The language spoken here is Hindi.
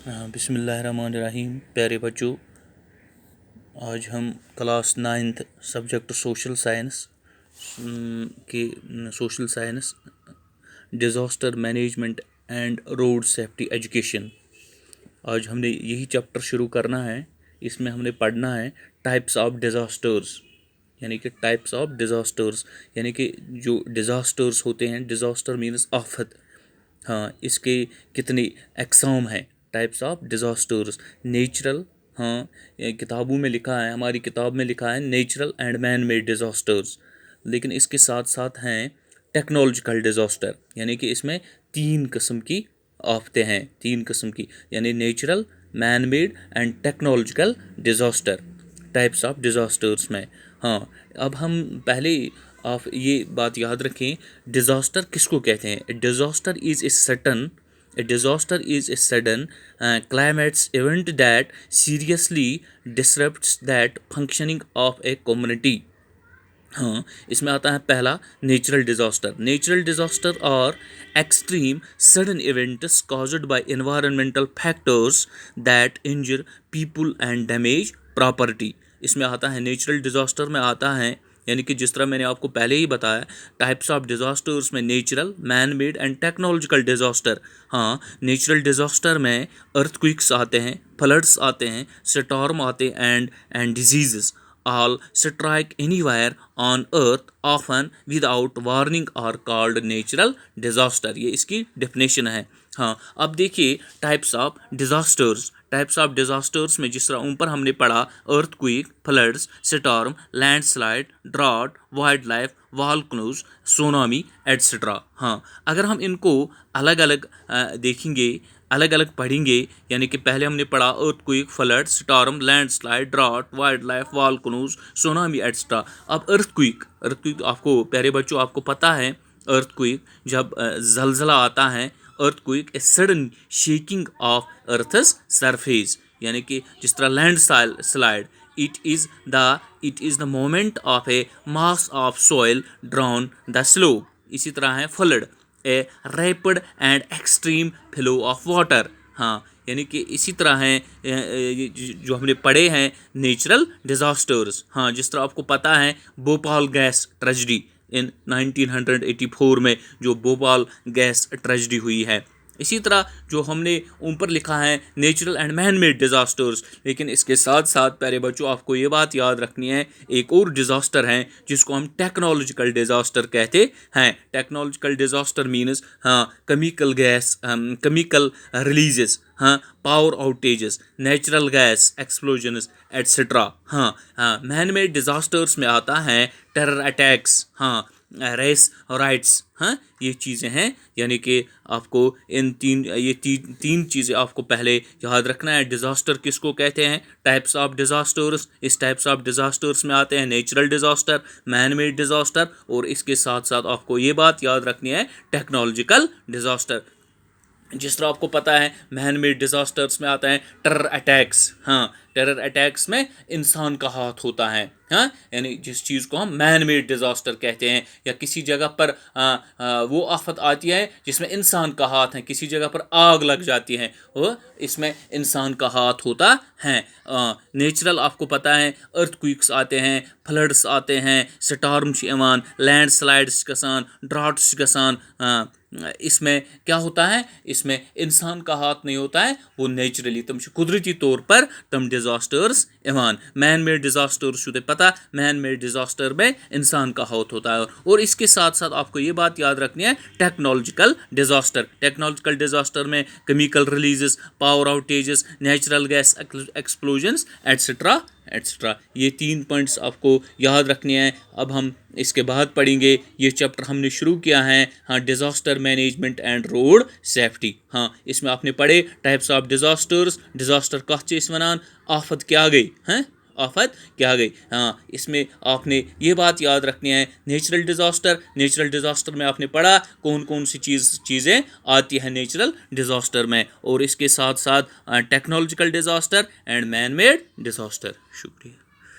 बिस्मिल्लाहिर्रहमानिर्रहीम। प्यारे बच्चों, आज हम class 9th subject social science disaster management and road safety education, आज हमने यही चैप्टर शुरू करना है। इसमें हमने पढ़ना है टाइप्स ऑफ डिज़ास्टर्स, यानी कि टाइप्स ऑफ डिज़ास्टर्स, यानी कि जो डिज़ास्टर्स होते हैं, डिज़ास्टर मीन्स आफत। हाँ, इसके कितने एक्साम हैं, टाइप्स ऑफ डिज़ास्टर्स। नेचुरल, हाँ, किताबों में लिखा है, हमारी किताब में लिखा है natural and man made disasters, लेकिन इसके साथ साथ हैं टेक्नोलॉजिकल डिज़ास्टर, यानी कि इसमें 3 किस्म की आफतें हैं, 3 किस्म की, यानी natural, man made and technological disaster, types of disasters में। हाँ, अब हम पहले आप ये बात याद रखें, डिज़ास्टर किसको कहते हैं। Disaster is a sudden climates event that seriously disrupts that functioning of a community. हाँ, इसमें आता है पहला नेचुरल डिज़ास्टर। नेचुरल डिज़ास्टर और extreme sudden events caused by environmental factors that injure people and damage property. इसमें आता है नेचुरल डिज़ास्टर में आता है, यानी कि जिस तरह मैंने आपको पहले ही बताया, टाइप्स ऑफ डिज़ास्टर्स में natural, man made and technological disaster. हाँ, नेचुरल डिज़ास्टर में अर्थक्वेक्स आते हैं, फ्लड्स आते हैं, स्टॉर्म आते हैं and disease all strike anywhere on earth often without warning are called natural disaster। ये इसकी डेफिनेशन है। हाँ, अब देखिए types of disasters. Types of disasters में जिस तरह ऊपर हमने पढ़ा, earthquake, floods, storm, landslide, drought, wild life, volcanoes, tsunami etcetera. हाँ, अगर हम इनको अलग अलग देखेंगे, अलग अलग पढ़ेंगे, यानी कि पहले हमने पढ़ा earthquake, flood, storm, landslide, drought, wild life, volcanoes, tsunami etcetera. अब अर्थक्वेक आपको, प्यारे बच्चों, आपको पता है अर्थक्वेक जब जलजला आता है, earthquake a sudden shaking of earth's surface, यानी कि जिस तरह land slide, it is the moment of A mass of soil drown the slope. इसी तरह है flood, a rapid and extreme flow of water. हाँ, यानी कि इसी तरह हैं जो हमने पढ़े हैं नेचुरल डिज़ास्टर्स। हाँ, जिस तरह आपको पता है भोपाल गैस ट्रेजिडी इन 1984 में जो भोपाल गैस ट्रेजिडी हुई है। इसी तरह जो हमने ऊपर लिखा है natural and man made disasters, लेकिन इसके साथ साथ प्यारे बच्चों आपको ये बात याद रखनी है, एक और डिज़ास्टर है जिसको हम टेक्नोलॉजिकल डिज़ास्टर कहते हैं। टेक्नोलॉजिकल डिज़ास्टर मीन्स, हाँ, केमिकल रिलीजेस, हाँ, power outages, natural gas explosions etcetera. हाँ, मैन मेड डिज़ास्टर्स में आता है टेरर अटैक्स, हाँ, रेस राइट्स। हाँ, ये चीज़ें हैं, यानी कि आपको इन तीन चीज़ें आपको पहले याद रखना है। डिज़ास्टर किसको कहते हैं, टाइप्स ऑफ डिज़ास्टर्स। इस टाइप्स ऑफ डिज़ास्टर्स में आते हैं natural disaster, man made disaster, और इसके साथ साथ आपको ये बात याद रखनी है टेक्नोलॉजिकल डिज़ास्टर। जिस तरह आपको पता है मैन मेड डिज़ास्टर्स में आता है टेरर अटैक्स। हाँ, टेरर अटैक्स में इंसान का हाथ होता है। हाँ, यानी जिस चीज़ को हम मैन मेड डिज़ास्टर कहते हैं, या किसी जगह पर वो आफत आती है जिसमें इंसान का हाथ है, किसी जगह पर आग लग जाती है, वो इसमें इंसान का हाथ होता है। नेचुरल आपको पता है अर्थक्वेक्स आते हैं, फ्लड्स आते हैं, स्टॉर्म्स यवान, लैंड स्लाइड्स गसान, ड्रॉट्स गसान। इसमें क्या होता है, इसमें इंसान का हाथ नहीं होता है, वो नेचुरली तम कुदरती तौर पर तम डिज़ास्टर्स यवान। मैन मेड डिज़ास्टर्स शुद्ध पता, मैन मेड डिज़ास्टर में इंसान का हाथ होता है। और इसके साथ साथ आपको ये बात याद रखनी है टेक्नोलॉजिकल डिज़ास्टर। टेक्नोलॉजिकल डिज़ास्टर में chemical releases, power outages, natural gas explosions etcetera etcetera. ये 3 पॉइंट्स आपको याद रखने हैं। अब हम इसके बाद पढ़ेंगे, ये चैप्टर हमने शुरू किया है, हाँ, disaster management and road safety. हाँ, इसमें आपने पढ़े टाइप्स ऑफ डिज़ास्टर्स, डिज़ास्टर कथ चीज़ वनान, आफत क्या गई, हैं, आफत क्या गई। हाँ, इसमें आपने ये बात याद रखनी है नेचुरल डिज़ास्टर में आपने पढ़ा कौन कौन सी चीज़ें आती हैं नेचुरल डिज़ास्टर में, और इसके साथ साथ technological disaster and man made disaster. शुक्रिया।